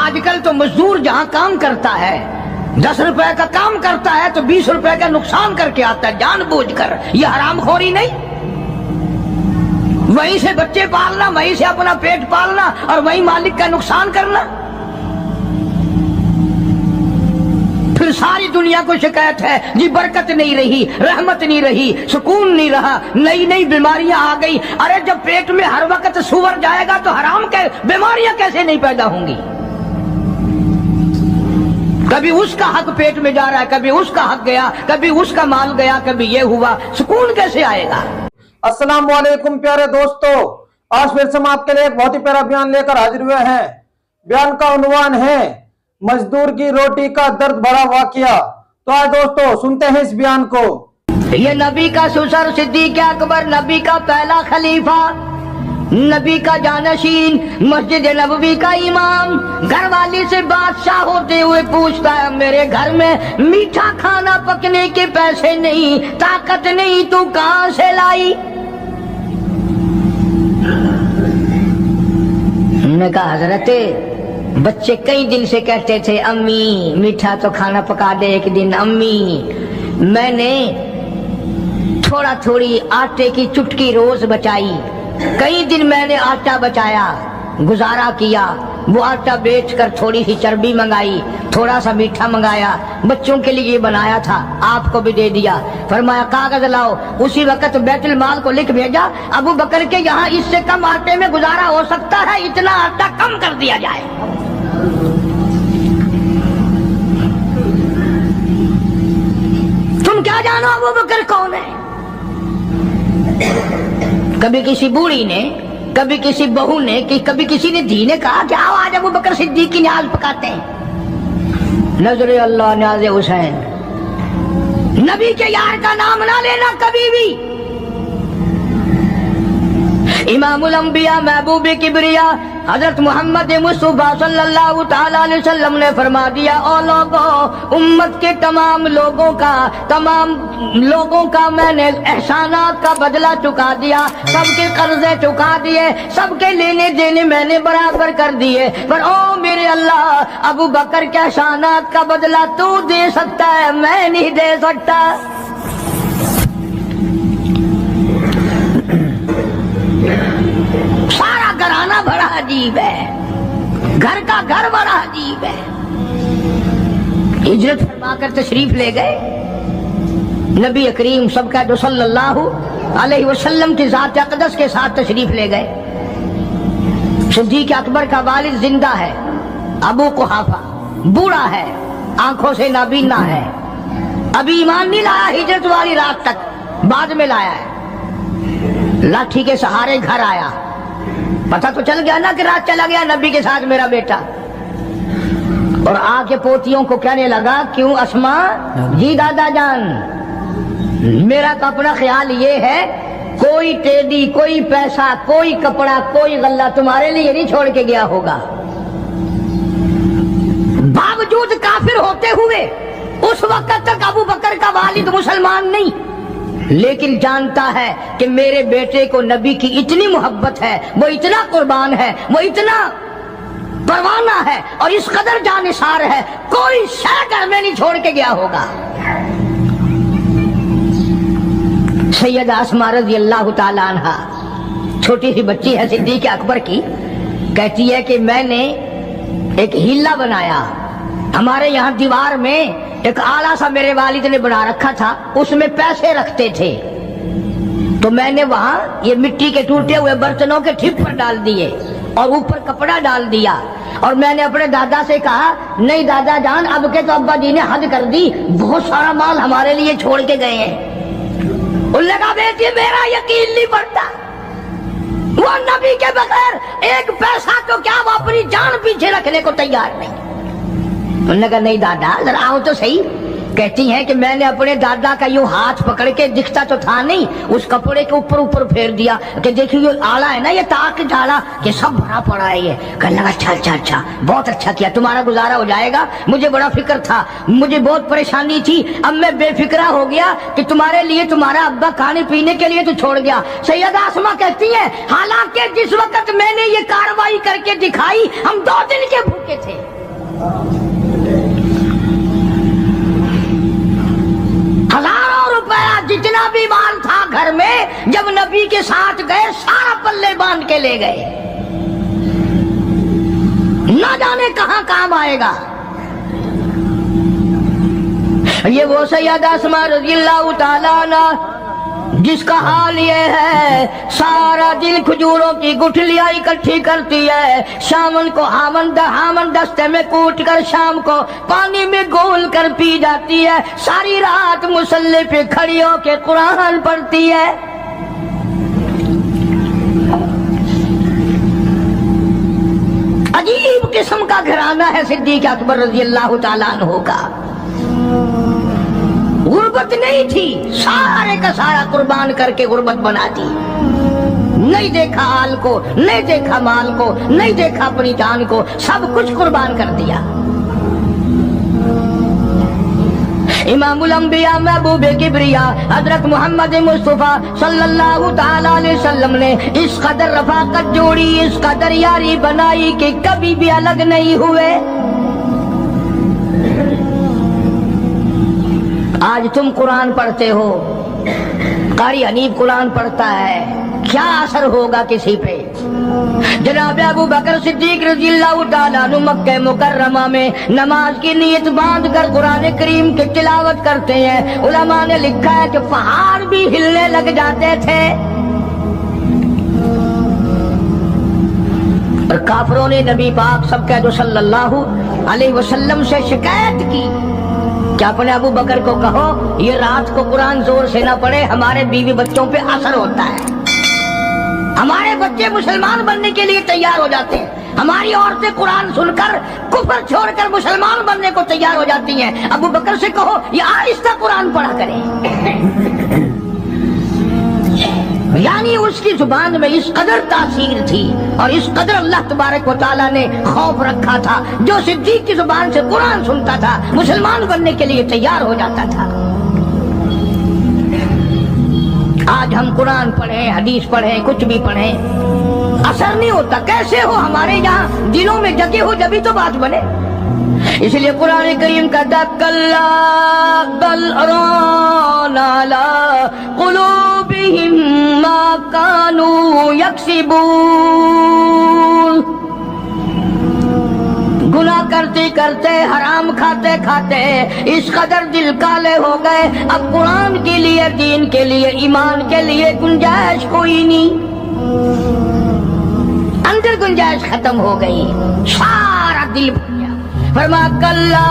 آج کل تو مزدور جہاں کام کرتا ہے 10 روپے کا کام کرتا ہے تو 20 روپے کا نقصان کر کے آتا ہے جان بوجھ کر. یہ حرام خوری نہیں؟ وہیں سے بچے پالنا، وہیں سے اپنا پیٹ پالنا اور وہیں مالک کا نقصان کرنا. پھر ساری دنیا کو شکایت ہے جی برکت نہیں رہی، رحمت نہیں رہی، سکون نہیں رہا، نئی نئی بیماریاں آ گئی. ارے جب پیٹ میں ہر وقت سور جائے گا تو حرام کے بیماریاں کیسے نہیں پیدا ہوں گی؟ کبھی اس کا حق پیٹ میں جا رہا ہے، کبھی اس کا حق گیا، کبھی اس کا مال گیا، کبھی یہ ہوا. سکون کیسے آئے گا؟ السلام علیکم پیارے دوستو، آج پھر سے ہم آپ کے لیے ایک بہت ہی پیارا بیان لے کر حاضر ہوئے ہیں. بیان کا عنوان ہے مزدور کی روٹی کا درد بھرا واقعہ. تو آج دوستو سنتے ہیں اس بیان کو. یہ نبی کا سسر صدیق اکبر، نبی کا پہلا خلیفہ، نبی کا جانشین، مسجد نبوی کا امام، گھر والی سے بادشاہ ہوتے ہوئے پوچھتا ہے میرے گھر میں میٹھا کھانا پکنے کے پیسے نہیں، طاقت نہیں، تو کہاں سے لائی؟ نے کہا حضرت بچے کئی دن سے کہتے تھے امی میٹھا تو کھانا پکا دے ایک دن. امی میں نے تھوڑا تھوڑی آٹے کی چٹکی روز بچائی، کئی دن میں نے آٹا بچایا، گزارا کیا. وہ آٹا بیچ کر تھوڑی سی چربی منگائی، تھوڑا سا میٹھا منگایا، بچوں کے لیے بنایا تھا، آپ کو بھی دے دیا. فرمایا کاغذ لاؤ. اسی وقت بیت المال کو لکھ بھیجا ابو بکر کے یہاں اس سے کم آٹے میں گزارا ہو سکتا ہے، اتنا آٹا کم کر دیا جائے. تم کیا جانو ابو بکر کون ہے؟ کبھی کسی بوڑھی نے، کبھی کسی بہو نے، کبھی کسی نے دھی نے کہا کہ آؤ آج ابو بکر صدیق کی نیاز پکاتے ہیں. نظر اللہ نیاز حسین. نبی کے یار کا نام نہ لینا کبھی بھی. امام الانبیاء محبوب کبریا حضرت محمد مصطفیٰ صلی اللہ تعالی علیہ وسلم نے فرما دیا او لوگوں، امت کے تمام لوگوں کا میں نے احسانات کا بدلہ چکا دیا، سب کے قرضے چکا دیے، سب کے لینے دینے میں نے برابر کر دیے. پر او میرے اللہ، ابو بکر کے احسانات کا بدلہ تو دے سکتا ہے، میں نہیں دے سکتا. سارا گھرانہ بڑا عجیب ہے، گھر کا گھر بڑا عجیب ہے. ہجرت فرما کر تشریف لے گئے نبی کریم سب کا جو صلی اللہ علیہ وسلم کی ذات اقدس کے ساتھ تشریف لے گئے. صدیق اکبر کا والد زندہ ہے، ابو قحافہ بوڑھا ہے، آنکھوں سے نابینا ہے، ابھی ایمان نہیں لایا ہجرت والی رات تک، بعد میں لایا ہے. لاٹھی کے سہارے گھر آیا، پتہ تو چل گیا نا کہ رات چلا گیا نبی کے ساتھ میرا بیٹا. اور آ کے پوتیوں کو کہنے لگا کیوں اسما جی دادا جان، میرا تو اپنا خیال یہ ہے کوئی ٹیڈی، کوئی پیسہ، کوئی کپڑا، کوئی غلہ تمہارے لیے نہیں چھوڑ کے گیا ہوگا. باوجود کافر ہوتے ہوئے اس وقت تک ابو بکر کا والد مسلمان نہیں، لیکن جانتا ہے کہ میرے بیٹے کو نبی کی اتنی محبت ہے، وہ اتنا قربان ہے، وہ اتنا پروانہ ہے اور اس قدر جانثار ہے، کوئی شے گھر میں نہیں چھوڑ کے گیا ہوگا. سیدہ اسماء رضی اللہ تعالی عنہا چھوٹی سی بچی ہے صدیق اکبر کی، کہتی ہے کہ میں نے ایک ہیلا بنایا. ہمارے یہاں دیوار میں ایک آلہ سا میرے والد نے بنا رکھا تھا، اس میں پیسے رکھتے تھے، تو میں نے وہاں یہ مٹی کے ٹوٹے ہوئے برتنوں کے ٹھپ پر ڈال دیے اور اوپر کپڑا ڈال دیا. اور میں نے اپنے دادا سے کہا نہیں دادا جان، اب کے تو ابا جی نے حد کر دی، بہت سارا مال ہمارے لیے چھوڑ کے گئے ہیں. ان لگا بیٹی میرا یقین نہیں پڑتا، وہ نبی کے بغیر ایک پیسہ تو کیا وہ اپنی جان پیچھے رکھنے کو تیار نہیں. انہوں نے کہا نہیں دادا ذرا آؤ تو صحیح. کہتی ہیں کہ میں نے اپنے دادا کا یوں ہاتھ پکڑ کے، دکھتا تو تھا نہیں، اس کپڑے کے اوپر پھیر دیا کہ دیکھیے یہ آلہ ہے نا، یہ تاک ڈالا کہ سب بھرا پڑا ہے. یہ کہنے لگا اچھا بہت اچھا کیا، تمہارا گزارا ہو جائے گا. مجھے بڑا فکر تھا، مجھے بہت پریشانی تھی، اب میں بے فکرہ ہو گیا کہ تمہارے لیے تمہارا ابا کھانے پینے کے لیے تو چھوڑ گیا. سیدہ اسماء کہتی ہیں حالانکہ جس وقت میں نے یہ کاروائی کر کے دکھائی ہم 2 دن کے بھوکے تھے. کے ساتھ گئے سارا پلے باندھ کے لے گئے، نہ جانے کہاں کام آئے گا۔ یہ وہ سیدہ اسماء رضی اللہ تعالیٰ عنہ جس کا حال یہ ہے سارا دن کھجوروں کی گٹھلیاں اکٹھی کرتی ہے، شامن کو ہامن دستے میں کوٹ کر شام کو پانی میں گول کر پی جاتی ہے، ساری رات مصلی پہ کھڑی ہو کے قرآن پڑھتی ہے۔ عجیب قسم کا گھرانہ ہے صدیق اکبر رضی اللہ تعالیٰ عنہ کا۔ غربت نہیں تھی، سارے کا سارا قربان کر کے غربت بنا دی، نہیں دیکھا حال کو، نہیں دیکھا مال کو، نہیں دیکھا اپنی جان کو، سب کچھ قربان کر دیا۔ امام الانبیاء محبوب کبریا حضرت محمد مصطفیٰ صلی اللہ تعالی علیہ وسلم نے اس قدر رفاقت جوڑی، اس قدر یاری بنائی کہ کبھی بھی الگ نہیں ہوئے۔ آج تم قرآن پڑھتے ہو، قاری حنیف قرآن پڑھتا ہے، کیا اثر ہوگا کسی پہ؟ جناب ابو بکر صدیق رضی اللہ تعالیٰ عنہ مکہ مکرمہ میں نماز کی نیت باندھ کر قرآن کریم کی تلاوت کرتے ہیں، علماء نے لکھا ہے کہ پہاڑ بھی ہلنے لگ جاتے تھے، اور کافروں نے نبی پاک سب کہہ دو صلی اللہ علیہ وسلم سے شکایت کی کہ اپنے ابو بکر کو کہو یہ رات کو قرآن زور سے نہ پڑھے، ہمارے بیوی بچوں پہ اثر ہوتا ہے، ہمارے بچے مسلمان بننے کے لیے تیار ہو جاتے ہیں، ہماری عورتیں قرآن سن کر کفر چھوڑ کر مسلمان بننے کو تیار ہو جاتی ہیں، ابو بکر سے کہو یہ آہستہ قرآن پڑھا کریں۔ یعنی اس کی زبان میں اس قدر تاثیر تھی اور اس قدر اللہ تبارک و تعالیٰ نے خوف رکھا تھا، جو صدیق کی زبان سے قرآن سنتا تھا مسلمان بننے کے لیے تیار ہو جاتا تھا۔ آج ہم قرآن پڑھیں، حدیث پڑھیں، کچھ بھی پڑھیں، اثر نہیں ہوتا۔ کیسے ہو؟ ہمارے یہاں دلوں میں جگہ ہو جبھی تو بات بنے۔ اس لیے قرآن کریم کا کلا بل ران علی قلوبہم ما کانوا یکسبون، گناہ کرتے کرتے حرام کھاتے کھاتے اس قدر دل کالے ہو گئے، اب قرآن کے لیے، دین کے لیے، ایمان کے لیے گنجائش کوئی نہیں، اندر گنجائش ختم ہو گئی، سارا دل بھر گیا۔ فرما کلا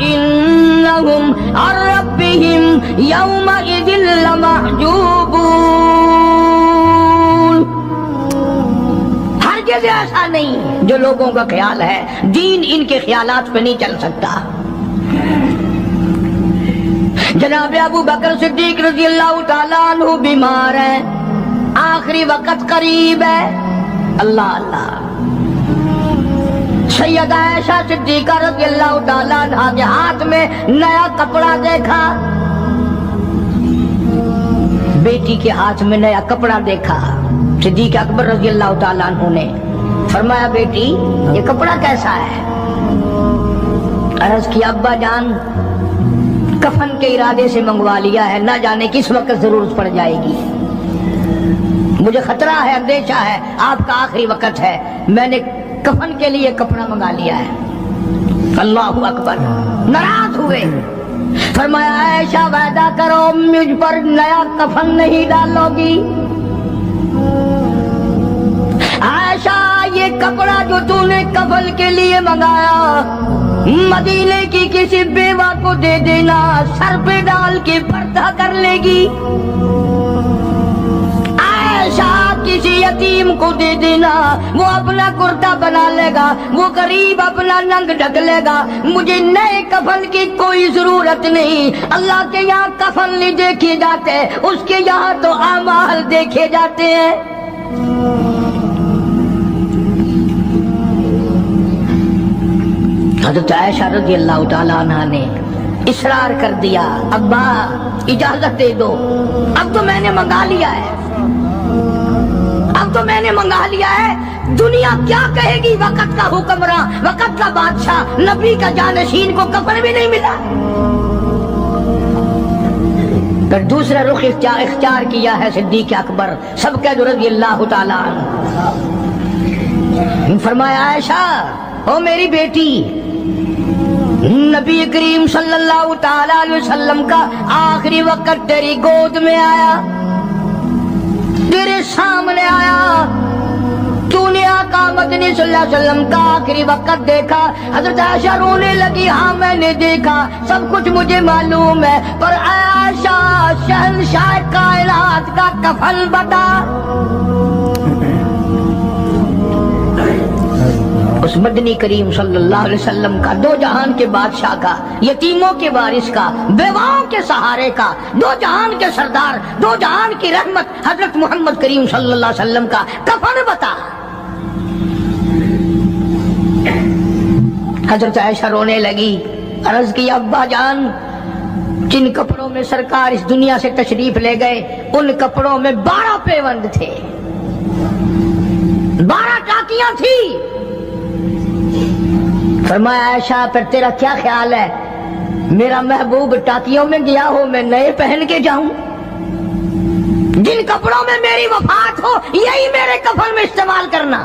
انہم عن ربہم یومئذ لمحجوبون، ہرگز ایسا نہیں، جو لوگوں کا خیال ہے دین ان کے خیالات پہ نہیں چل سکتا۔ جناب ابو بکر صدیق رضی اللہ تعالیٰ عنہ بیمار ہیں، آخری وقت قریب ہے، اللہ اللہ۔ سیدہ عائشہ صدیقہ رضی اللہ تعالیٰ عنہ کے ہاتھ میں نیا کپڑا دیکھا، بیٹی کے ہاتھ میں نیا کپڑا دیکھا، صدیق اکبر رضی اللہ تعالیٰ عنہ نے فرمایا بیٹی یہ کپڑا کیسا ہے؟ عرض کی ابا جان کفن کے ارادے سے منگوا لیا ہے، نہ جانے کس وقت ضرورت پڑ جائے گی، مجھے خطرہ ہے، اندیشہ ہے، آپ کا آخری وقت ہے، میں نے کفن کے لیے کپڑا منگا لیا ہے۔ اللہ اکبر۔ ناراض ہوئے، فرمایا عائشہ وعدہ کرو مجھ پر نیا کفن نہیں ڈالو گی۔ عائشہ یہ کپڑا جو تو نے کفن کے لیے منگایا مدینے کی کسی بیوہ کو دے دینا، سر پہ ڈال کے پردہ کر لے گی۔ عائشہ کسی یتیم کو دے دینا، وہ اپنا کرتا بنا لے گا، وہ غریب اپنا ننگ ڈھک لے گا، مجھے نئے کفن کی کوئی ضرورت نہیں۔ اللہ کے یہاں کفن نہیں دیکھے جاتے، اس کے یہاں تو اعمال دیکھے جاتے ہیں۔ حضرت عائشہ رضی اللہ تعالیٰ عنہ نے اصرار کر دیا، ابا اجازت دے دو، اب تو میں نے منگا لیا ہے، اب تو میں نے منگا لیا ہے، دنیا کیا کہے گی؟ وقت کا حکمراں، وقت کا بادشاہ، نبی کا جانشین کو کفن بھی نہیں ملا۔ پھر دوسرا رخ اختیار کیا ہے صدیق اکبر سب کے رضی اللہ تعالیٰ عنہ. فرمایا عائشہ او میری بیٹی، نبی کریم صلی اللہ تعالیٰ علیہ وسلم کا آخری وقت تیری گود میں آیا، تیرے سامنے آیا، تو نے آقا مدنی صلی اللہ علیہ وسلم کا آخری وقت دیکھا. حضرت عائشہ رونے لگی، ہاں میں نے دیکھا، سب کچھ مجھے معلوم ہے، پر عائشہ شہنشاہ کائنات کا کفن بتا. اس مدنی کریم صلی اللہ علیہ وسلم کا، دو جہان کے بادشاہ کا، یتیموں کے وارث کا، بیواؤں کے سہارے کا، دو جہان کے سردار، دو جہان کی رحمت حضرت محمد کریم صلی اللہ علیہ وسلم کا کفن بتا. حضرت عائشہ رونے لگی، عرض کی ابا جان، جن کپڑوں میں سرکار اس دنیا سے تشریف لے گئے ان کپڑوں میں 12 پیوند تھے، 12 ٹاکیاں تھی. فرمایا عائشہ پھر تیرا کیا خیال ہے، میرا محبوب ٹاکیوں میں گیا ہو میں نئے پہن کے جاؤں؟ جن کپڑوں میں میری وفات ہو یہی میرے کفن میں استعمال کرنا،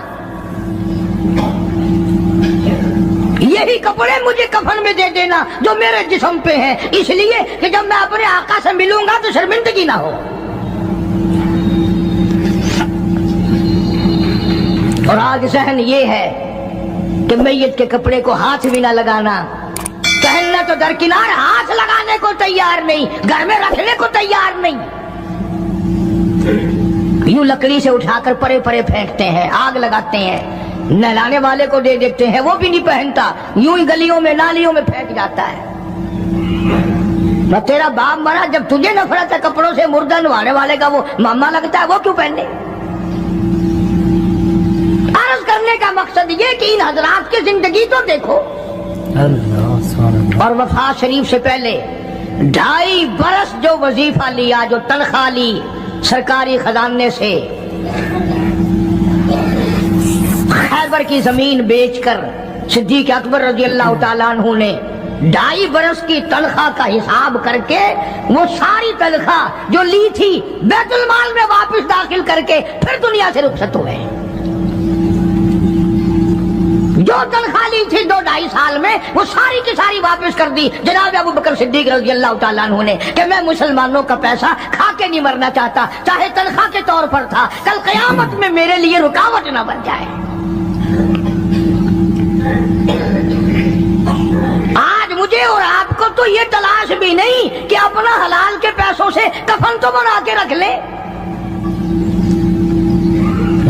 یہی کپڑے مجھے کفن میں دے دینا جو میرے جسم پہ ہیں، اس لیے کہ جب میں اپنے آقا سے ملوں گا تو شرمندگی نہ ہو. اور آج ذہن یہ ہے کہ میت کے کپڑے کو ہاتھ بھی نہ لگانا، پہننا تو درکنار، ہاتھ لگانے کو تیار نہیں، گھر میں رکھنے کو تیار نہیں. یوں لکڑی سے اٹھا کر پرے پرے پھینکتے ہیں، آگ لگاتے ہیں، نہلانے والے کو دے دیتے ہیں، وہ بھی نہیں پہنتا، یوں ہی گلیوں میں نالیوں میں پھینک جاتا ہے. نہ تیرا باپ مرا، جب تجھے نفرت ہے کپڑوں سے، مردہ نوانے والے کا وہ ماما لگتا ہے، وہ کیوں پہنے؟ عرض کرنے کا مقصد یہ کہ ان حضرات کی زندگی تو دیکھو. اور وفات شریف سے پہلے 2.5 برس جو وظیفہ لیا، جو تنخواہ لی سرکاری خزانے سے، خیبر کی زمین بیچ کر صدیق اکبر رضی اللہ تعالیٰ عنہ نے 2.5 برس کی تنخواہ کا حساب کر کے وہ ساری تنخواہ جو لی تھی بیت المال میں واپس داخل کر کے پھر دنیا سے رخصت ہوئے. جو تنخواہ لی تھی 2-2.5 سال میں وہ ساری کی ساری واپس کر دی جناب ابو بکر صدیق رضی اللہ تعالیٰ عنہ نے، کہ میں مسلمانوں کا پیسہ کھا کے نہیں مرنا چاہتا، چاہے تنخواہ کے طور پر تھا، کل قیامت میں میرے لیے رکاوٹ نہ بن جائے. آج مجھے اور آپ کو تو یہ تلاش بھی نہیں کہ اپنا حلال کے پیسوں سے کفن تو بنا کے رکھ لیں.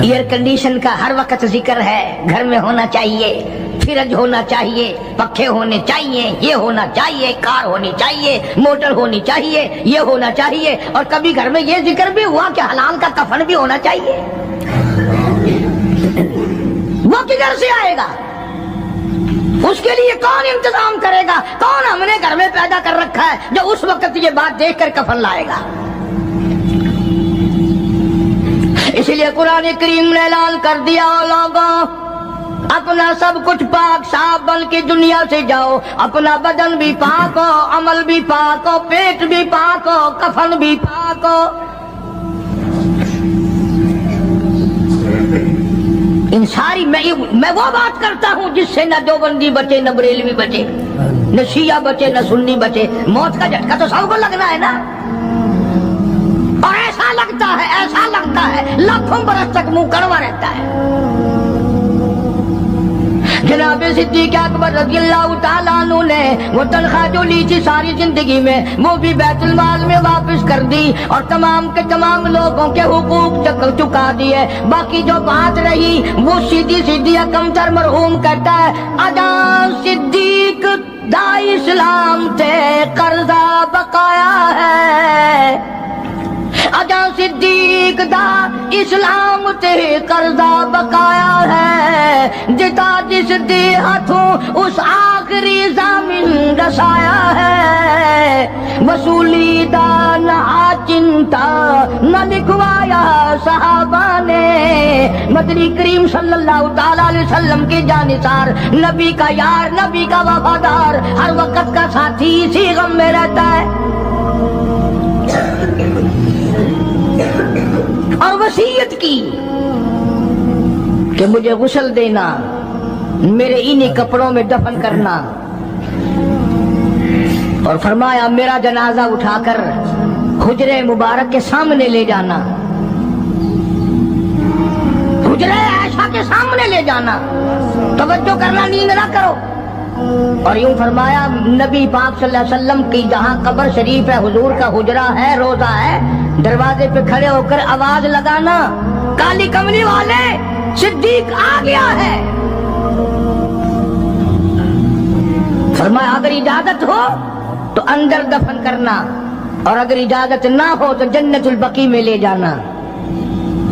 ایئر کنڈیشن کا ہر وقت ذکر ہے، گھر میں ہونا چاہیے، فریج ہونا چاہیے، پنکھے ہونے چاہیے، یہ ہونا چاہیے، کار ہونی چاہیے، موٹر ہونی چاہیے، یہ ہونا چاہیے. اور کبھی گھر میں یہ ذکر بھی ہوا کہ حلال کا کفن بھی ہونا چاہیے. وہ کدھر سے آئے گا؟ اس کے لیے کون انتظام کرے گا؟ کون ہم نے گھر میں پیدا کر رکھا ہے جو اس وقت یہ بات دیکھ کر کفن لائے گا؟ اس لیے قرآن کریم نے اعلان کر دیا، لوگوں اپنا سب کچھ پاک صاف بن کے دنیا سے جاؤ، اپنا بدن بھی پاک ہو، عمل بھی پاک ہو، پیٹ بھی پاک ہو، کفن بھی پاک ہو. ان ساری میں وہ بات کرتا ہوں جس سے نہ دیوبندی بچے، نہ بریلوی بچے، نہ شیعہ بچے، نہ سنی بچے. موت کا جھٹکا تو سب کو لگنا ہے نا، اور ایسا لگتا ہے لاکھوں برس تک منہ کڑوا رہتا ہے. جناب صدیق اکبر رضی اللہ تعالیٰ عنہ نے وہ تنخواہ جو لی تھی ساری زندگی میں وہ بھی بیت المال میں واپس کر دی اور تمام کے تمام لوگوں کے حقوق چکا دیے. باقی جو بات رہی وہ سیدھی اکمتر مرحوم کہتا ہے ادا صدیق دا اسلام تے قرضہ بقایا ہے، اجا صدیق دا اسلام تے قرضہ بقایا ہے، جتا جس دے ہاتھوں اس آخری ضامن رسایا ہے، وصولی دا نہ چنتا نہ لکھوایا صحابہ نے. مدنی کریم صلی اللہ تعالی علیہ وسلم کے جانثار، نبی کا یار، نبی کا وفادار، ہر وقت کا ساتھی اسی غم میں رہتا ہے. اور وصیت کی کہ مجھے غسل دینا، میرے انہی کپڑوں میں دفن کرنا، اور فرمایا میرا جنازہ اٹھا کر حجرے مبارک کے سامنے لے جانا، حجرے عائشہ کے سامنے لے جانا، توجہ کرنا، نیند نہ کرو۔ اور یوں فرمایا نبی پاک صلی اللہ علیہ وسلم کی جہاں قبر شریف ہے، حضور کا حجرہ ہے، روضہ ہے، دروازے پہ کھڑے ہو کر آواز لگانا، کالی کملی والے صدیق آ گیا ہے۔ فرمایا اگر اجازت ہو تو اندر دفن کرنا، اور اگر اجازت نہ ہو تو جنت البقیع میں لے جانا۔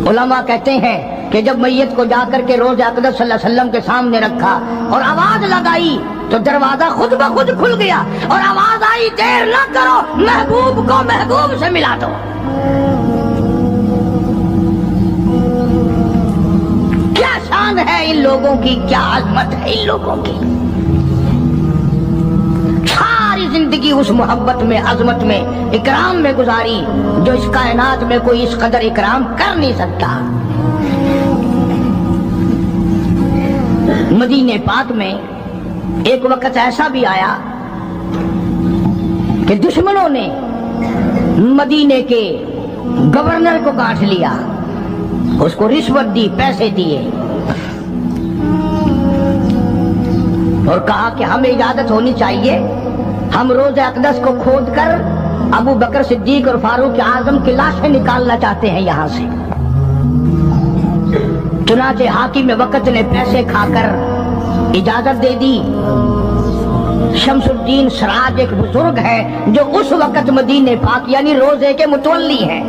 علماء کہتے ہیں کہ جب میت کو جا کر کے روضہ اقدس صلی اللہ علیہ وسلم کے سامنے رکھا اور آواز لگائی تو دروازہ خود بخود کھل گیا، اور آواز آئی دیر نہ کرو، محبوب کو محبوب سے ملا دو۔ کیا شان ہے ان لوگوں کی، کیا عظمت ہے ان لوگوں کی، ساری زندگی اس محبت میں، عظمت میں، اکرام میں گزاری جو اس کائنات میں کوئی اس قدر اکرام کر نہیں سکتا۔ مدینے پاک میں ایک وقت ایسا بھی آیا کہ دشمنوں نے مدینے کے گورنر کو گاٹھ لیا، اس کو رشوت دی، پیسے دیے، اور کہا کہ ہمیں اجازت ہونی چاہیے، ہم روضہ اقدس کو کھود کر ابو بکر صدیق اور فاروق اعظم کی لاشیں نکالنا چاہتے ہیں یہاں سے۔ چنانچہ حاکم وقت نے پیسے کھا کر اجازت دے دی۔ شمس الدین سراج ایک بزرگ ہے جو اس وقت مدینے پاک یعنی روضے کے متولی ہیں،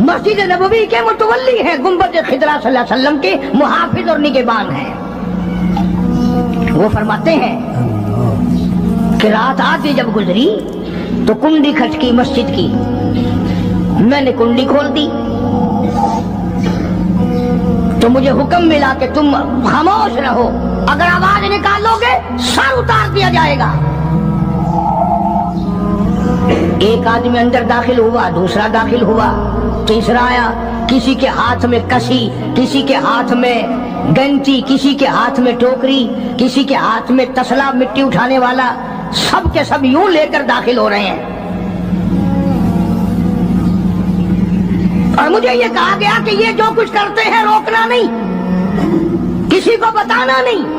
مسجد نبوی کے متولی ہیں، گنبد خضرا صلی اللہ علیہ وسلم کے محافظ اور نگہبان ہیں۔ وہ فرماتے ہیں کہ رات آتی جب گزری تو کنڈی کھٹکی مسجد کی، میں نے کنڈی کھول دی تو مجھے حکم ملا کہ تم خاموش رہو، اگر آواز نکالو گے سر اتار دیا جائے گا۔ ایک آدمی اندر داخل ہوا، دوسرا داخل ہوا، تیسرا آیا، کسی کے ہاتھ میں کسی، کسی کے ہاتھ میں گنٹی، کسی کے ہاتھ میں ٹوکری، کسی کے ہاتھ میں تسلا مٹی اٹھانے والا، سب کے سب یوں لے کر داخل ہو رہے ہیں۔ اور مجھے یہ کہا گیا کہ یہ جو کچھ کرتے ہیں روکنا نہیں، کسی کو بتانا نہیں۔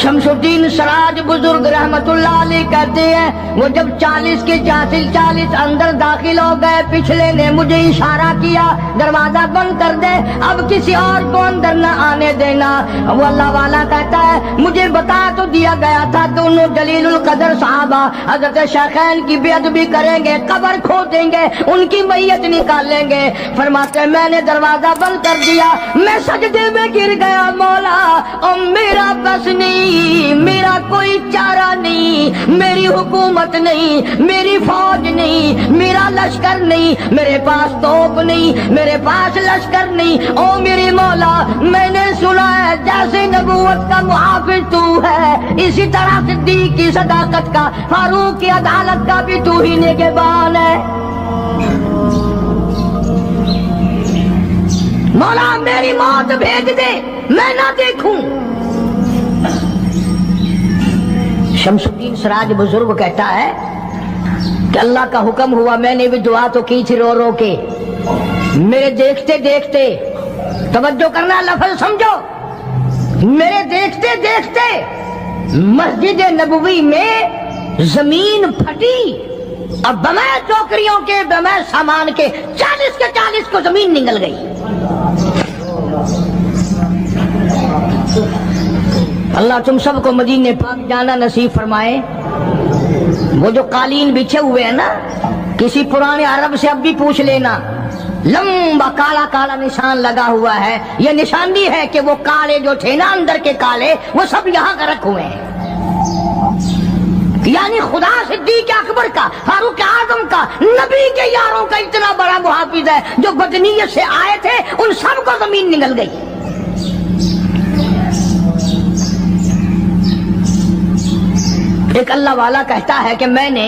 شمس الدین سراج بزرگ رحمت اللہ علیہ کہتے ہیں وہ جب 40 کے 40 اندر داخل ہو گئے، پچھلے نے مجھے اشارہ کیا دروازہ بند کر دے، اب کسی اور کو اندر نہ آنے دینا۔ وہ اللہ والا کہتا ہے مجھے بتا تو دیا گیا تھا دونوں جلیل القدر صحابہ حضرت شیخین کی بے ادبی کریں گے، قبر کھودیں گے، ان کی میت نکالیں گے۔ فرماتے میں نے دروازہ بند کر دیا، میں سجدے میں گر گیا، مولا او میرا بس نہیں، میرا کوئی چارہ نہیں، میری حکومت نہیں، میری فوج نہیں، میرا لشکر نہیں، میرے پاس توپ نہیں، میرے پاس لشکر نہیں، او میری مولا میں نے سنا ہے جیسے نبوت کا محافظ تو ہے، اسی طرح صدیق کی صداقت کا، فاروق کی عدالت کا بھی تو ہی نگہبان ہے۔ مولا میری موت بھیج دے، میں نہ دیکھوں۔ شمس الدین سراج بزرگ کہتا ہے کہ اللہ کا حکم ہوا، میں نے بھی دعا تو کی تھی رو رو کے، میرے دیکھتے دیکھتے، توجہ کرنا لفظ سمجھو، میرے دیکھتے دیکھتے مسجد نبوی میں زمین پھٹی اور بغیر ٹوکریوں کے، بغیر سامان کے 40 کے 40 کو زمین نگل گئی۔ اللہ تم سب کو مدینے پاک جانا نصیب فرمائے۔ وہ جو قالین بچھے ہوئے ہیں نا، کسی پرانے عرب سے اب بھی پوچھ لینا، لمبا کالا کالا نشان لگا ہوا ہے، یہ نشانی ہے کہ وہ کالے جو تھے نا اندر کے کالے، وہ سب یہاں کا رکھ ہوئے ہیں، یعنی خدا صدیق اکبر کا، فاروق اعظم کا، نبی کے یاروں کا اتنا بڑا محافظ ہے، جو بدنیت سے آئے تھے ان سب کو زمین نگل گئی۔ ایک اللہ والا کہتا ہے کہ میں نے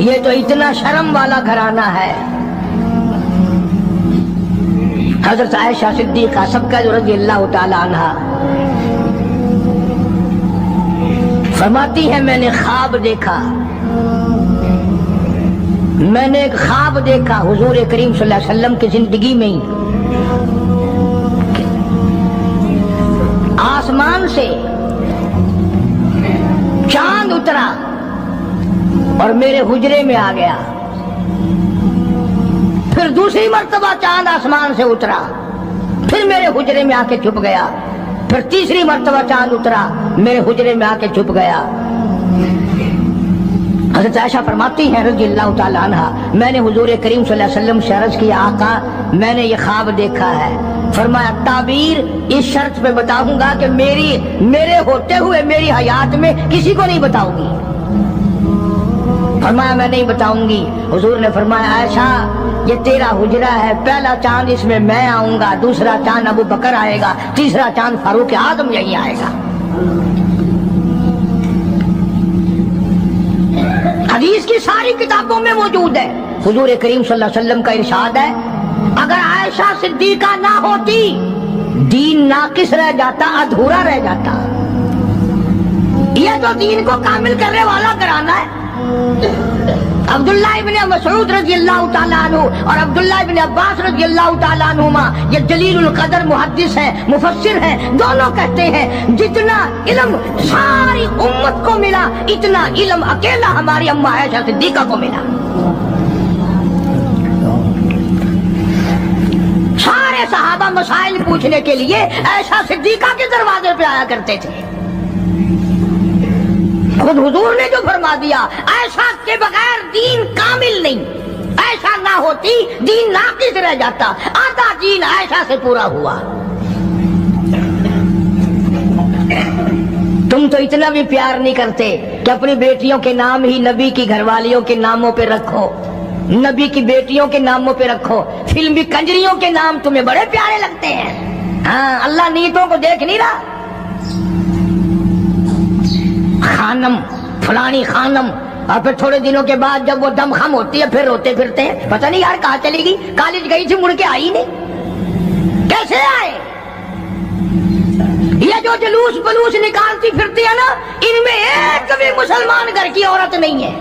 یہ تو اتنا شرم والا گھرانہ ہے. حضرت عائشہ صدیقہ سب کا رضی اللہ تعالی عنہا فرماتی ہے میں نے خواب دیکھا، میں نے ایک خواب دیکھا حضور کریم صلی اللہ علیہ وسلم کی زندگی میں ہی. آسمان سے چاند اترا اور میرے حجرے میں آ گیا. پھر دوسری مرتبہ چاند آسمان سے اترا، پھر میرے حجرے میں آ کے چھپ گیا. پھر تیسری مرتبہ چاند اترا، میرے حجرے میں آ کے چھپ گیا. حضرت عائشہ فرماتی ہیں رضی اللہ تعالیٰ عنہ میں نے حضور کریم صلی اللہ علیہ وسلم سے عرض کیا آقا میں نے یہ خواب دیکھا ہے. فرمایا تعبیر اس شرط پہ بتاؤں گا کہ میرے ہوتے ہوئے میری حیات میں کسی کو نہیں بتاؤں گی. فرمایا میں نہیں بتاؤں گی. حضور نے فرمایا عائشہ یہ تیرا حجرہ ہے، پہلا چاند اس میں آؤں گا، دوسرا چاند ابو بکر آئے گا، تیسرا چاند فاروق اعظم یہی آئے گا. حدیث کی ساری کتابوں میں موجود ہے. حضور کریم صلی اللہ علیہ وسلم کا ارشاد ہے اگر عائشہ صدیقہ نہ ہوتی دین ناقص رہ جاتا، ادھورا رہ جاتا. یہ تو دین کو کامل کرنے والا گھرانہ ہے. عبداللہ ابن مسعود رضی اللہ تعالیٰ عنہ اور عبداللہ ابن عباس رضی اللہ تعالیٰ عنہما یہ جلیل القدر محدث ہیں، مفسر ہیں. دونوں کہتے ہیں جتنا علم ساری امت کو ملا اتنا علم اکیلا ہماری اماں عائشہ صدیقہ کو ملا. سارے صحابہ مسائل پوچھنے کے لیے عائشہ صدیقہ کے دروازے پہ آیا کرتے تھے. خود حضور نے جو فرما دیا عائشہ کے بغیر دین کامل نہیں، عائشہ نہ ہوتی دین ناقص رہ جاتا. آدھا دین عائشہ سے پورا ہوا. تم تو اتنا بھی پیار نہیں کرتے کہ اپنی بیٹیوں کے نام ہی نبی کی گھر والیوں کے ناموں پہ رکھو، نبی کی بیٹیوں کے ناموں پہ رکھو. فلمی کنجریوں کے نام تمہیں بڑے پیارے لگتے ہیں. ہاں اللہ نیتوں کو دیکھ نہیں رہا. خانم فلانی خانم، اور پھر تھوڑے دنوں کے بعد جب وہ دم خم ہوتی ہے پھر روتے پھرتے ہیں پتہ نہیں یار کہاں چلے گی، کالج گئی تھی مڑ کے آئی نہیں. کیسے آئے؟ یہ جو جلوس بلوس نکالتی پھرتی ہے نا ان میں ایک بھی مسلمان گھر کی عورت نہیں ہے.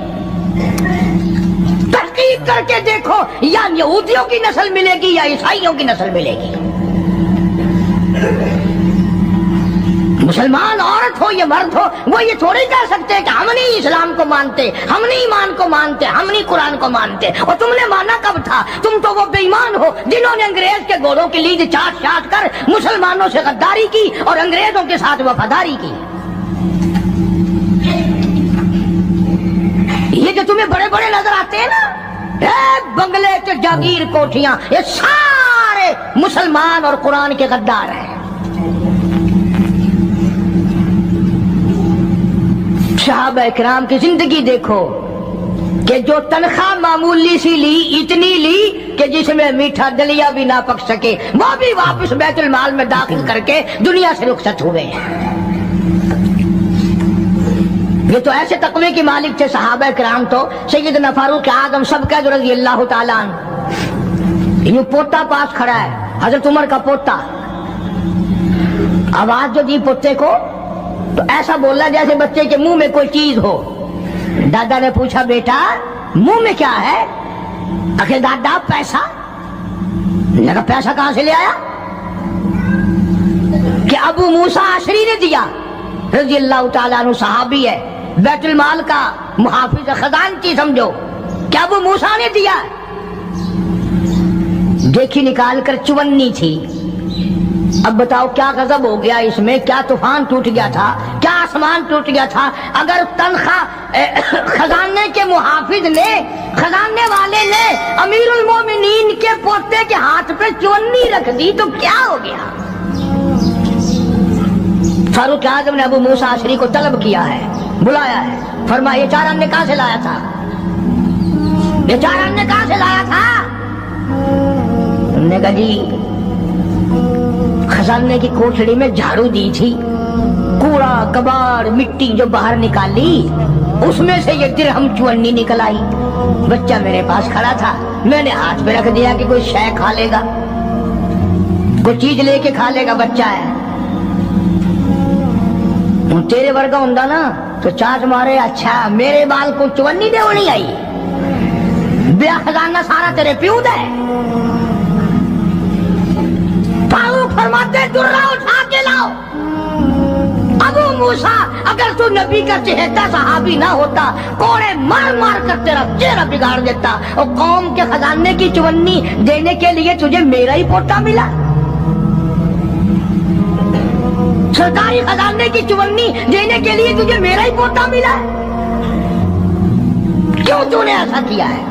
تحقیق کر کے دیکھو یا یہودیوں کی نسل ملے گی یا عیسائیوں کی نسل ملے گی. مسلمان عورت ہو یا مرد ہو وہ یہ تھوڑی کہہ سکتے کہ ہم نہیں اسلام کو مانتے، ہم نہیں ایمان کو مانتے، ہم نہیں قرآن کو مانتے. اور تم نے مانا کب تھا؟ تم تو وہ بے ایمان ہو جنہوں نے انگریز کے گھوڑوں کی لیج چاٹ چاٹ کر مسلمانوں سے غداری کی اور انگریزوں کے ساتھ وفاداری کی. یہ جو تمہیں بڑے بڑے نظر آتے ہیں نا بنگلے کے جاگیر کوٹھیاں، یہ سارے مسلمان اور قرآن کے غدار ہیں. صحابہ اکرام کی زندگی دیکھو کہ جو تنخواہ معمولی سی لی اتنی لی کہ جس میں میٹھا دلیا بھی نہ پک سکے وہ بھی واپس بیت المال میں داخل کر کے دنیا سے رخصت ہوئے. یہ تو ایسے تقوی کے مالک تھے صحابہ اکرام. تو سیدنا فاروق اعظم سب کا رضی اللہ تعالیٰ عنہ یہ پوتا پاس کھڑا ہے، حضرت عمر کا پوتا. آواز جو دی پوتے کو تو ایسا بولا جیسے بچے کے منہ میں کوئی چیز ہو. دادا نے پوچھا بیٹا منہ میں کیا ہے؟ آخر دادا پیسہ. نے کہا پیسہ کہاں سے لے آیا؟ کہ ابو موسیٰ عشری نے دیا، رضی اللہ تعالیٰ عنہ صحابی ہے، بیت المال کا محافظ خزانچی سمجھو. کیا ابو موسیٰ نے دیا؟ دیکھی نکال کر 54 تھی. اب بتاؤ کیا غضب ہو گیا اس میں، کیا طوفان ٹوٹ گیا تھا، کیا آسمان ٹوٹ گیا تھا. اگر تنخواہ خزانے کے محافظ نے، خزانے والے نے امیر المومنین کے پوتے کے ہاتھ پہ 54 رکھ دی تو کیا ہو گیا. فاروق اعظم نے ابو موسیٰ عشری کو طلب کیا ہے، بلایا ہے. فرمایا یہ 4 آنے کہاں سے لایا تھا؟ یہ 4 آنے کہاں سے لایا تھا؟ انہوں نے کہا جی خزانے کی کوٹھڑی میں جھاڑو دی تھی، کوڑا کباڑ مٹی جو باہر نکالی اس میں سے یہ درہم چونی نکل آئی. بچہ میرے پاس کھڑا تھا, میں نے ہاتھ پہ رکھ دیا کہ کوئی شے کھا لے گا, کوئی چیز لے کے کھا لے گا, بچہ ہے. تیرے ورگا ہوں نا تو چاچ مارے, اچھا میرے بال کو چونی دے ہونی آئی, بیا خزانہ سارا تیرے پیو دے. فاروق فرماتے درہ اٹھا کے لاؤ. ابو موسیٰ اگر تو نبی کا چہیتا صحابی نہ ہوتا, کوڑے مار مار کر تیرا چہرہ بگاڑ دیتا. اور قوم کے خزانے کی چونی دینے کے لیے تجھے میرا ہی پوتا ملا, سرکاری خزانے کی چونی دینے کے لیے تجھے میرا ہی پوتا ملا. کیوں تو نے ایسا کیا ہے؟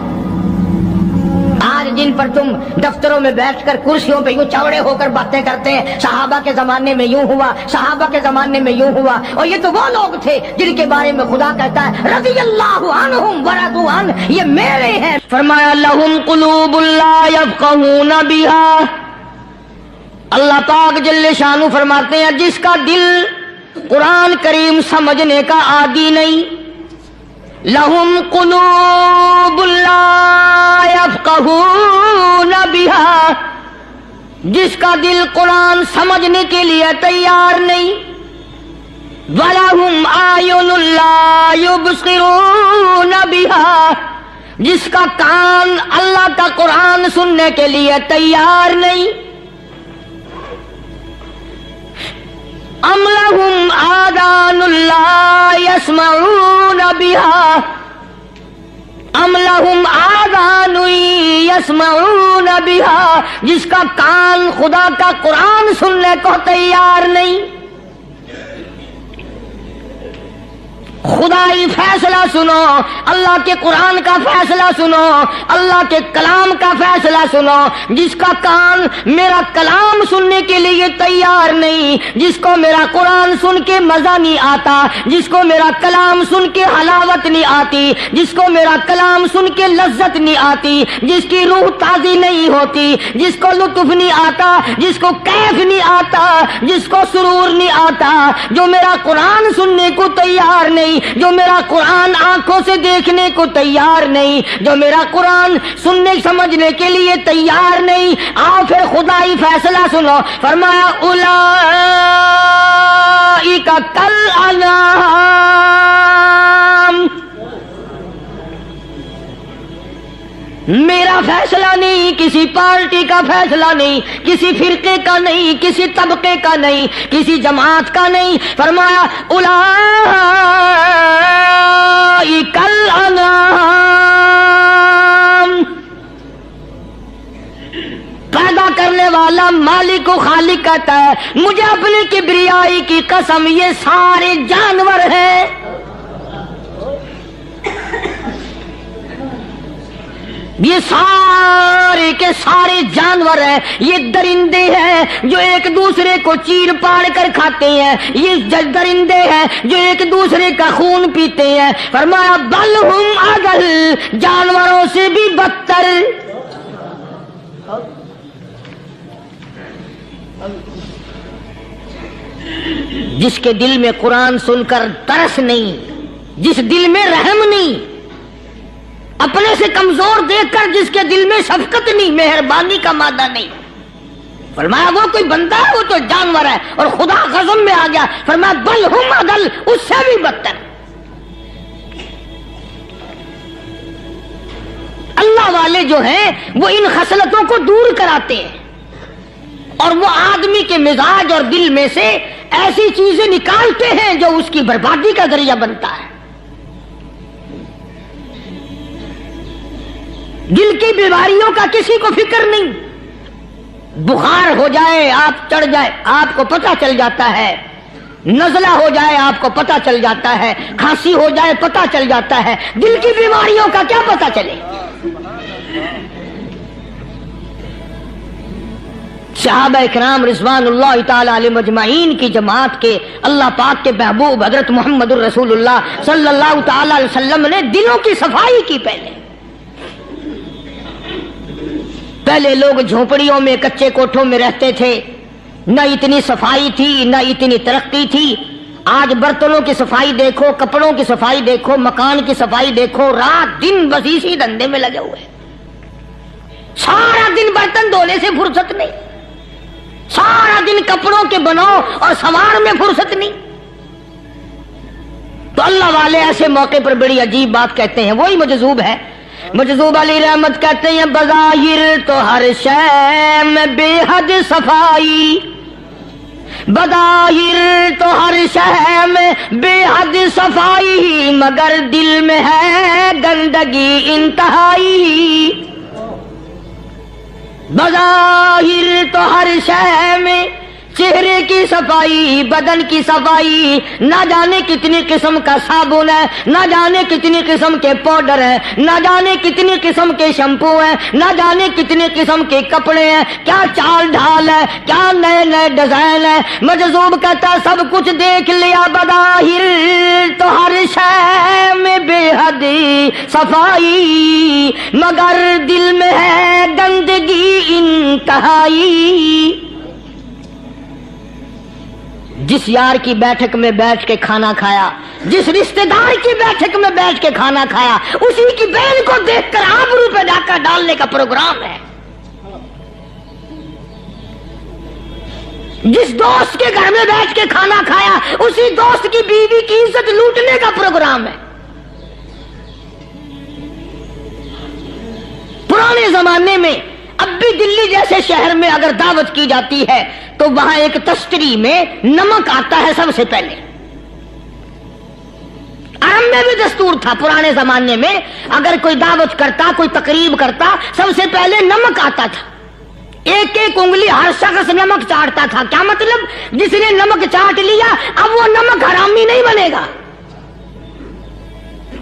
آج جن پر تم دفتروں میں بیٹھ کر کرسیوں پہ یوں چوڑے ہو کر باتیں کرتے ہیں, صحابہ کے زمانے میں یوں ہوا, صحابہ کے زمانے میں یوں ہوا. اور یہ تو وہ لوگ تھے جن کے بارے میں خدا کہتا ہے رضی اللہ عنہم ورضوا عنہ, یہ میرے ہیں. فرمایا لہم قلوب لا یفقہون بہا. اللہ پاک جل شانہ فرماتے ہیں جس کا دل قرآن کریم سمجھنے کا عادی نہیں, لہم قلوب لا یفقہون بہا, جس کا دل قرآن سمجھنے کے لیے تیار نہیں, وَلَهُمْ أَعْيُنٌ لَا يُبْصِرُونَ بِهَا, جس کا کان اللہ کا قرآن سننے کے لیے تیار نہیں. ام لہم آذان لا یسمعون بہا, ام لہم آذان یسمعون بہا, جس کا کان خدا کا قرآن سننے کو تیار نہیں. خدائی فیصلہ سنو, اللہ کے قرآن کا فیصلہ سنو, اللہ کے کلام کا فیصلہ سنو. جس کا کان میرا کلام سننے کے لیے تیار نہیں, جس کو میرا قرآن سن کے مزہ نہیں آتا, جس کو میرا کلام سن کے حلاوت نہیں آتی, جس کو میرا کلام سن کے لذت نہیں آتی, جس کی روح تازی نہیں ہوتی, جس کو لطف نہیں آتا, جس کو کیف نہیں آتا, جس کو سرور نہیں آتا, جو میرا قرآن سننے کو تیار نہیں, جو میرا قرآن آنکھوں سے دیکھنے کو تیار نہیں, جو میرا قرآن سننے سمجھنے کے لیے تیار نہیں. آؤ پھر خدائی فیصلہ سنو. فرمایا اولئک کالانعام, میرا فیصلہ نہیں, کسی پارٹی کا فیصلہ نہیں, کسی فرقے کا نہیں, کسی طبقے کا نہیں, کسی جماعت کا نہیں. فرمایا اولئک الانعام, پیدا کرنے والا مالک و خالق کہتا ہے مجھے اپنی کبریائی کی قسم یہ سارے جانور ہیں. یہ سارے کے سارے جانور ہیں, یہ درندے ہیں جو ایک دوسرے کو چیر پاڑ کر کھاتے ہیں, یہ درندے ہیں جو ایک دوسرے کا خون پیتے ہیں. فرمایا بل ہم اضل, جانوروں سے بھی بدتر. جس کے دل میں قرآن سن کر ترس نہیں, جس دل میں رحم نہیں, اپنے سے کمزور دیکھ کر جس کے دل میں شفقت نہیں, مہربانی کا مادہ نہیں, فرمایا وہ کوئی بندہ ہے, وہ تو جانور ہے. اور خدا غضب میں آ گیا, فرمایا بل ہم اضل, اس سے بھی بدتر. اللہ والے جو ہیں وہ ان خصلتوں کو دور کراتے ہیں, اور وہ آدمی کے مزاج اور دل میں سے ایسی چیزیں نکالتے ہیں جو اس کی بربادی کا ذریعہ بنتا ہے. دل کی بیماریوں کا کسی کو فکر نہیں, بخار ہو جائے آپ چڑھ جائے آپ کو پتہ چل جاتا ہے, نزلہ ہو جائے آپ کو پتہ چل جاتا ہے, کھانسی ہو جائے پتہ چل جاتا ہے, دل کی بیماریوں کا کیا پتہ چلے. صحابہ اکرام رضوان اللہ تعالی علیہم اجمعین کی جماعت کے اللہ پاک کے محبوب حضرت محمد الرسول اللہ صلی اللہ تعالی علیہ وسلم نے دلوں کی صفائی کی. پہلے لوگ جھونپڑیوں میں کچے کوٹھوں میں رہتے تھے, نہ اتنی صفائی تھی نہ اتنی ترقی تھی. آج برتنوں کی صفائی دیکھو، کپڑوں کی صفائی دیکھو، مکان کی صفائی دیکھو، رات دن بس اسی دھندے میں لگے ہوئے، سارا دن برتن دھونے سے فرصت نہیں، سارا دن کپڑوں کے بناؤ اور سنوار میں فرصت نہیں۔ تو اللہ والے ایسے موقع پر بڑی عجیب بات کہتے ہیں، وہی مجذوب ہے، مجذوب علی رحمت کہتے ہیں بظاہر تو ہر شے میں بے حد صفائی، بظاہر تو ہر شے میں بے حد صفائی، مگر دل میں ہے گندگی انتہائی۔ بظاہر تو ہر شے میں چہرے کی صفائی، بدن کی صفائی، نہ جانے کتنی قسم کا صابن ہے، نہ جانے کتنی قسم کے پاؤڈر ہیں، نہ جانے کتنی قسم کے شیمپو ہیں، نہ جانے کتنی قسم کے کپڑے ہیں، کیا چال ڈھال ہے، کیا نئے نئے ڈیزائن ہے۔ مجذوب کہتا سب کچھ دیکھ لیا، بظاہر تو ہر شے میں بے حد صفائی، مگر دل میں ہے گندگی انتہائی۔ جس یار کی بیٹھک میں بیٹھ کے کھانا کھایا، جس رشتہ دار کی بیٹھک میں بیٹھ کے کھانا کھایا، اسی کی بہن کو دیکھ کر آبرو پہ ڈاکہ ڈالنے کا پروگرام ہے۔ جس دوست کے گھر میں بیٹھ کے کھانا کھایا، اسی دوست کی بیوی کی عزت لوٹنے کا پروگرام ہے۔ پرانے زمانے میں اب بھی دلی جیسے شہر میں اگر دعوت کی جاتی ہے تو وہاں ایک تشتری میں نمک آتا ہے سب سے پہلے۔ عرب میں بھی دستور تھا پرانے زمانے میں، اگر کوئی دعوت کرتا، کوئی تقریب کرتا، سب سے پہلے نمک آتا تھا۔ ایک ایک انگلی ہر شخص نمک چاٹتا تھا۔ کیا مطلب؟ جس نے نمک چاٹ لیا اب وہ نمک حرامی نہیں بنے گا۔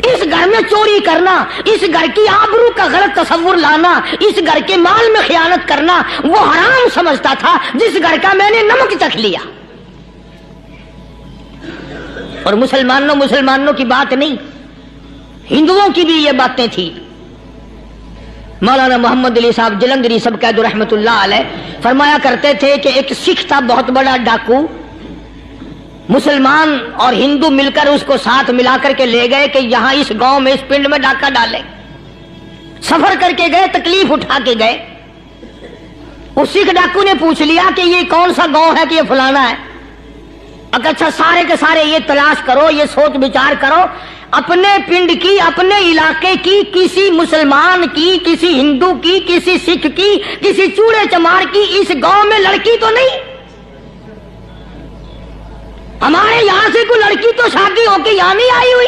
اس گھر میں چوری کرنا، اس گھر کی آبرو کا غلط تصور لانا، اس گھر کے مال میں خیانت کرنا وہ حرام سمجھتا تھا جس گھر کا میں نے نمک چکھ لیا۔ اور مسلمانوں کی بات نہیں، ہندوؤں کی بھی یہ باتیں تھی۔ مولانا محمد علی صاحب جلندری سب قید رحمت اللہ علیہ فرمایا کرتے تھے کہ ایک سکھ تھا بہت بڑا ڈاکو، مسلمان اور ہندو مل کر اس کو ساتھ ملا کر کے لے گئے کہ یہاں اس گاؤں میں، اس پنڈ میں ڈاکہ ڈالے۔ سفر کر کے گئے، تکلیف اٹھا کے گئے۔ اس سکھ ڈاکو نے پوچھ لیا کہ یہ کون سا گاؤں ہے کہ یہ فلانا ہے۔ اچھا سارے کے سارے یہ تلاش کرو، یہ سوچ بچار کرو، اپنے پنڈ کی، اپنے علاقے کی، کسی مسلمان کی، کسی ہندو کی، کسی سکھ کی، کسی چوڑے چمار کی اس گاؤں میں لڑکی تو نہیں؟ ہمارے یہاں سے کوئی لڑکی تو شادی ہو کے یہاں نہیں آئی ہوئی؟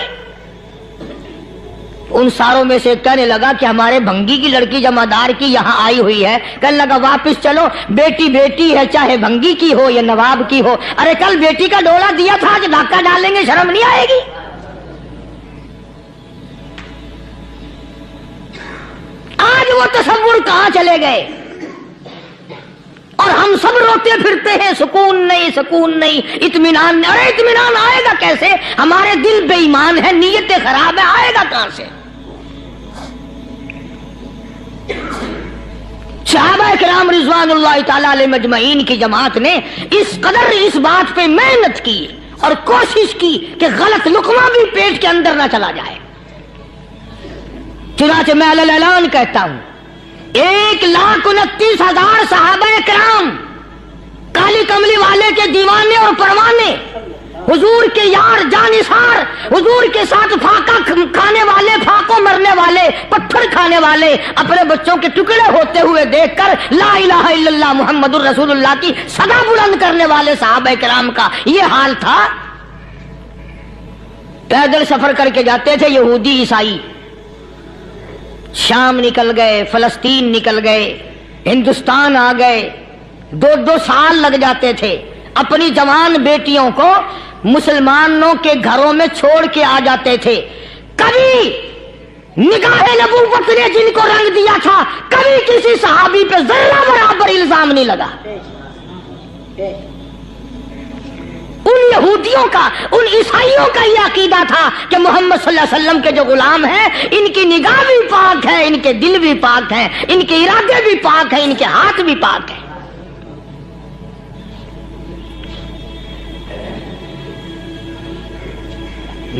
ان ساروں میں سے کہنے لگا کہ ہمارے بھنگی کی لڑکی جمعدار کی یہاں آئی ہوئی ہے۔ کہنے لگا واپس چلو، بیٹی بیٹی ہے، چاہے بھنگی کی ہو یا نواب کی ہو۔ ارے کل بیٹی کا ڈولا دیا تھا، آج ڈاکہ ڈالیں گے، شرم نہیں آئے گی؟ آج وہ تصور کہاں چلے گئے؟ اور ہم سب روتے پھرتے ہیں، سکون نہیں، سکون نہیں، اطمینان نہیں۔ ارے اطمینان آئے گا کیسے؟ ہمارے دل بے ایمان ہے، نیتیں خراب ہے، آئے گا کہاں سے؟ صحابہ کرام رضوان اللہ تعالی علیہ مجمعین کی جماعت نے اس قدر اس بات پہ محنت کی اور کوشش کی کہ غلط لقمہ بھی پیٹ کے اندر نہ چلا جائے۔ چنانچہ میں اعلان کہتا ہوں، 1,29,000 صحابہ کرام، کالی کملی والے کے دیوانے اور پروانے، حضور کے یار جانثار، حضور کے ساتھ پھاقا کھانے والے، پھاقوں مرنے والے، پتھر کھانے والے، اپنے بچوں کے ٹکڑے ہوتے ہوئے دیکھ کر لا الہ الا اللہ محمد الرسول اللہ کی صدا بلند کرنے والے صحابہ کرام کا یہ حال تھا۔ پیدل سفر کر کے جاتے تھے یہودی عیسائی، شام نکل گئے، فلسطین نکل گئے، ہندوستان آ گئے، 2 سال لگ جاتے تھے، اپنی جوان بیٹیوں کو مسلمانوں کے گھروں میں چھوڑ کے آ جاتے تھے۔ کبھی نگاہ نبوت نے جن کو رنگ دیا تھا، کبھی کسی صحابی پہ ذرہ برابر الزام نہیں لگا۔ ان یہودیوں کا، ان عیسائیوں کا یہ عقیدہ تھا کہ محمد صلی اللہ علیہ وسلم کے جو غلام ہیں، ان کی نگاہ بھی پاک ہے، ان کے دل بھی پاک ہیں، ان کے ارادے بھی پاک ہیں، ان کے ہاتھ بھی پاک ہیں۔